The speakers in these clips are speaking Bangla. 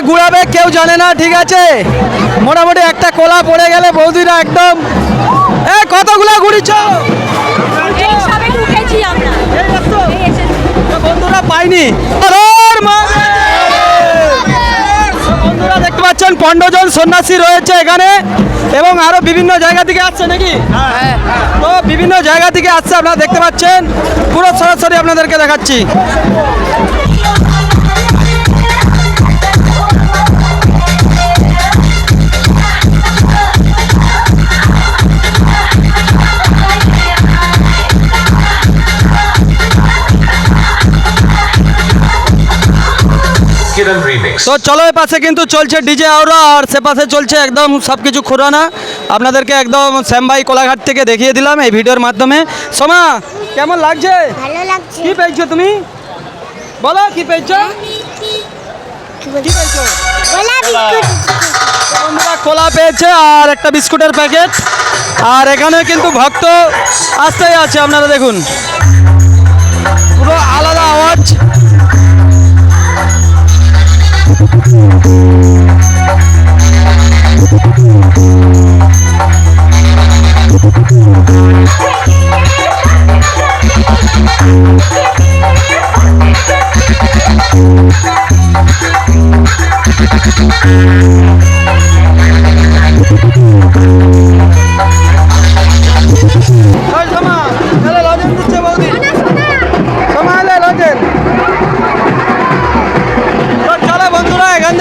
ঘুরাবে কেউ জানে না, ঠিক আছে। মোটামুটি একটা কোলা পড়ে গেলে বৌদিরা একদম কতগুলো ঘুরিছ বন্ধুরা পাইনি। বন্ধুরা দেখতে পাচ্ছেন 15 জন সন্ন্যাসী রয়েছে এখানে এবং আরো বিভিন্ন জায়গা থেকে আসছে নাকি? তো বিভিন্ন জায়গা থেকে আসছে, আপনারা দেখতে পাচ্ছেন। পুরো সরাসরি আপনাদেরকে দেখাচ্ছি। তো চলো, এ পাশে কিন্তু চলছে ডিজে আওরা আর সে পাশে চলছে একদম সবকিছু খুরানা। আপনাদেরকে একদম শ্যামবাই কোলাঘাট থেকে দেখিয়ে দিলাম এই ভিডিওর মাধ্যমে। সোমা, কেমন লাগছে? ভালো লাগছে। কি পেয়েছো তুমি? বলো কি পেয়েছো? কি পেয়েছো? বন্ধুরা কোলা পেয়েছে আর একটা বিস্কুটের প্যাকেট। আর এখানে কিন্তু ভক্ত আসতেই আছে, আপনারা দেখুন পুরো আলাদা আওয়াজ।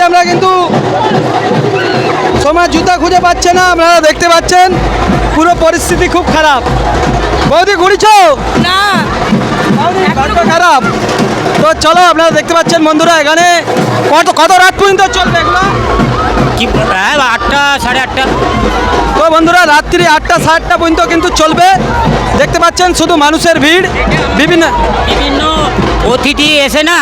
আমরা কিন্তু সময় জুতা খুঁজে পাচ্ছে না, আপনারা দেখতে পাচ্ছেন পুরো পরিস্থিতি খুব খারাপ। বৌদি ঘুরিছ না? খারাপ। তো চলো, আপনারা দেখতে পাচ্ছেন বন্ধুরা এখানে কত রাত পর্যন্ত চলবে এগুলো? কি 8টা 8:30। তো বন্ধুরা রাত্রি 8টা 8:30 পর্যন্ত কিন্তু চলবে। দেখতে পাচ্ছেন শুধু মানুষের ভিড়। বিভিন্ন অতিথি এসে না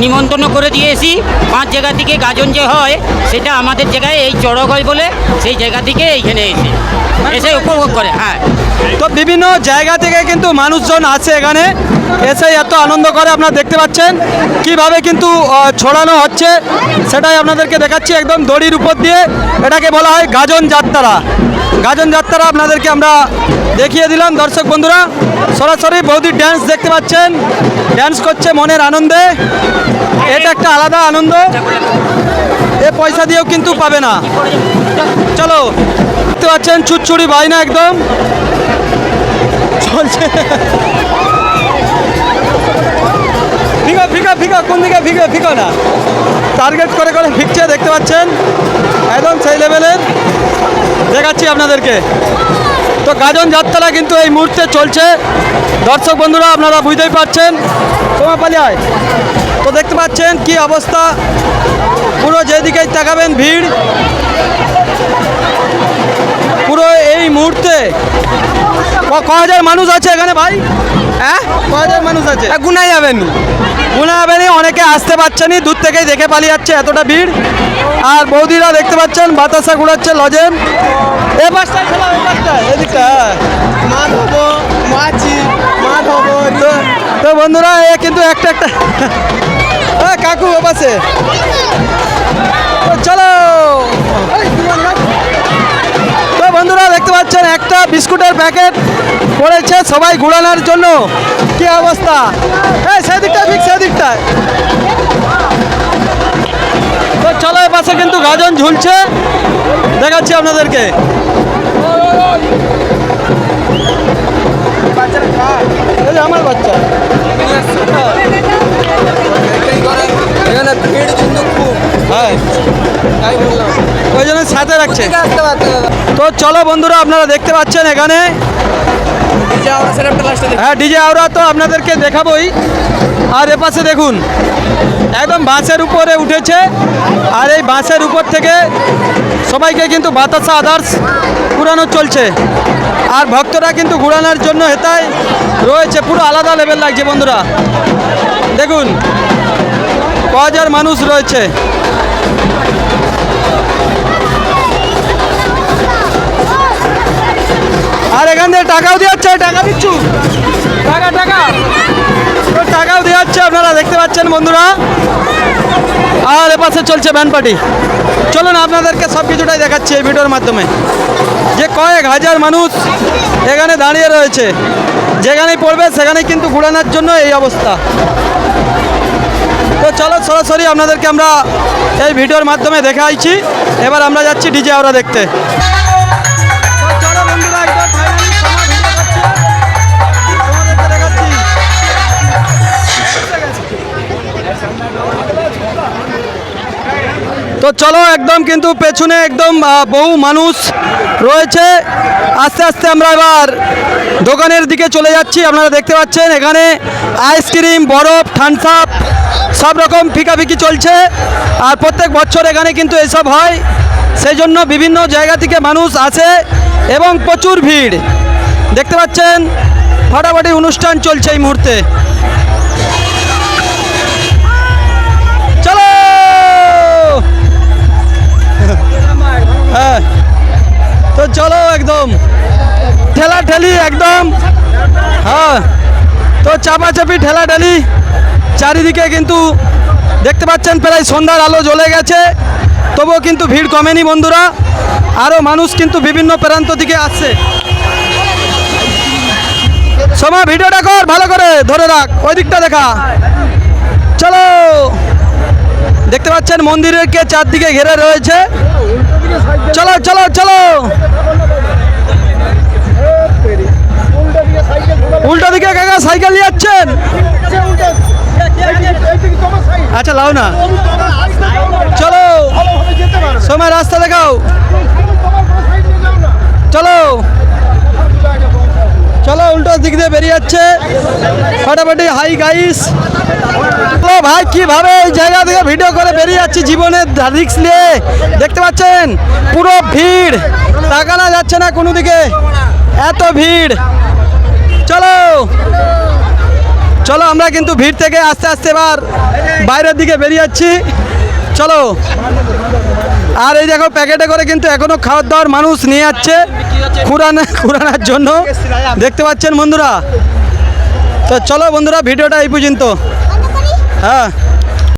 নিমন্ত্রণ করে দিয়েছি 5 জায়গা থেকে গাজন যে হয় সেটা আমাদের জায়গায় এই চড়ক বলে সেই জায়গা থেকে এইখানে এসে উপভোগ করে। হ্যাঁ, তো বিভিন্ন জায়গা থেকে কিন্তু মানুষজন আসে এখানে এসে এত আনন্দ করে। আপনারা দেখতে পাচ্ছেন কিভাবে কিন্তু ছড়ানো হচ্ছে, সেটাই আপনাদেরকে দেখাচ্ছি একদম দড়ির উপর দিয়ে। এটাকে বলা হয় গাজন যাত্রা। গাজন যাত্রা আপনাদেরকে আমরা দেখিয়ে দিলাম। দর্শক বন্ধুরা সরাসরি বৌদির ড্যান্স দেখতে পাচ্ছেন, ড্যান্স করছে মনের আনন্দে। এটা একটা আলাদা আনন্দ, এ পয়সা দিয়েও কিন্তু পাবে না। চলো, দেখতে পাচ্ছেন চুচুড়ি বাইনা একদম চলছে। ফিকা ফিকা ফিকা কোন দিকে ফিকা ফিকা না, টার্গেট করে করে ফিকছে, দেখতে পাচ্ছেন একদম সেই লেভেলের দেখাচ্ছি আপনাদেরকে। তো গাজন যাত্রা কিন্তু এই মুহূর্তে চলছে। দর্শক বন্ধুরা আপনারা বুঝতেই পারছেন তোমার পালিয়ায়। তো দেখতে পাচ্ছেন কি অবস্থা, পুরো যেদিকেই তাকাবেন ভিড়। পুরো এই মুহূর্তে কয় মানুষ আছে এখানে ভাই? হ্যাঁ, কয় মানুষ আছে? গুনা যাবেন, গুনা যাবেনি। অনেকে আসতে পারছে না, দূর থেকেই দেখে পালিয়ে যাচ্ছে, এতটা ভিড়। আর বৌদিরা দেখতে পাচ্ছেন বাতাসা ঘুরাচ্ছে লজেন। এ পাশটায় খেলাম, এই পাশটায়, এদিকটা তো বন্ধুরা এ কিন্তু একটা কাকু ও পাশে। চলো, তো বন্ধুরা দেখতে পাচ্ছেন একটা বিস্কুটের প্যাকেট পড়েছে সবাই ঘুরানোর জন্য। কি অবস্থা, সেদিকটা ঠিক সেদিকটায়। তো চলো, এ পাশে কিন্তু গাজন ঝুলছে, দেখাচ্ছি আপনাদেরকে। আমার বাচ্চা এখানে ভিড় কিন্তু খুব, হ্যাঁ ওই জন্য সাথে রাখছে। তো চলো বন্ধুরা আপনারা দেখতে পাচ্ছেন এখানে হ্যাঁ ডিজে আওরা তো আপনাদেরকে দেখাবোই। আর এপাশে দেখুন একদম বাসের উপরে উঠেছে, আর এই বাসের উপর থেকে সবাইকে কিন্তু বাতাসা আদার্স ঘুরানো চলছে। আর ভক্তরা কিন্তু ঘুরানোর জন্য হেতায় রয়েছে, পুরো আলাদা লেভেল লাগছে বন্ধুরা। দেখুন কয় মানুষ রয়েছে। আর এখান থেকে টাকাও দেওয়া হচ্ছে, টাকা দিচ্ছু, টাকাও দেওয়া হচ্ছে, আপনারা দেখতে পাচ্ছেন বন্ধুরা। আর এপাশে চলছে ব্যান্ড পার্টি। চলুন আপনাদেরকে সব কিছুটাই দেখাচ্ছি এই ভিডিওর মাধ্যমে, যে কয়েক হাজার মানুষ এখানে দাঁড়িয়ে রয়েছে, যেখানেই পড়বে সেখানেই কিন্তু ঘুরানোর জন্য এই অবস্থা। তো চলো সরাসরি আপনাদেরকে আমরা এই ভিডিওর মাধ্যমে দেখাইছি। এবার আমরা যাচ্ছি ডিজে আওরা দেখতে। তো চলো বন্ধুরা, একদম finally সময় ভিডিও করছে, তোমাদেরকে দেখাচ্ছি। তো চলো একদম কিন্তু পেছনে একদম বহু মানুষ রয়েছে। আস্তে আস্তে আমরা এবার দোকানের দিকে চলে যাচ্ছি। আপনারা দেখতে পাচ্ছেন এখানে আইসক্রিম, বরফ, থামস আপ সব রকম ফিকাফিকি চলছে। আর প্রত্যেক বছর এখানে কিন্তু এসব হয়, সেই জন্য বিভিন্ন জায়গা থেকে মানুষ আসে এবং প্রচুর ভিড়। দেখতে পাচ্ছেন ফাটাফাটি অনুষ্ঠান চলছে এই মুহূর্তে। চলো হ্যাঁ, তো চলো একদম ঠেলা ঠেলি একদম, হ্যাঁ তো চাপাচাপি ঠেলা ঠেলি চারিদিকে কিন্তু দেখতে পাচ্ছেন প্রায় সন্ধ্যার আলো জ্বলে গেছে, তবুও কিন্তু ভিড় কমেনি বন্ধুরা। আরও মানুষ কিন্তু বিভিন্ন প্রান্ত থেকে আসছে। সময় ভিডিওটা কর, ভালো করে ধরে রাখ, ওই দিকটা দেখা। চলো দেখতে পাচ্ছেন মন্দিরের কে চারদিকে ঘেরে রয়েছে। চলো চলো চলো, উল্টো দিকে কাকা সাইকেল নিয়ে যাচ্ছেন। আচ্ছা লাও না, চলো সময় রাস্তা দেখাও। চলো চলো, উল্টো দিক দিয়ে বেরিয়ে যাচ্ছে ফাটাফাটি। হাই গাইস, ও ভাই কিভাবে এই জায়গা থেকে ভিডিও করে বেরিয়ে যাচ্ছি জীবনের রিস্ক নিয়ে। দেখতে পাচ্ছেন পুরো ভিড়, তাকানো যাচ্ছে না কোনো দিকে, এত ভিড়। চলো চলো, আমরা কিন্তু ভিড় থেকে আস্তে আস্তে এবার বাইরের দিকে বেরিয়ে যাচ্ছি। চলো, আর এই দেখো প্যাকেটে করে কিন্তু এখনো খাওয়ার দাওয়ার মানুষ নিয়ে যাচ্ছে ঘুরানোর জন্য, দেখতে পাচ্ছেন বন্ধুরা। তো চলো বন্ধুরা, ভিডিওটা এই পর্যন্ত। হ্যাঁ।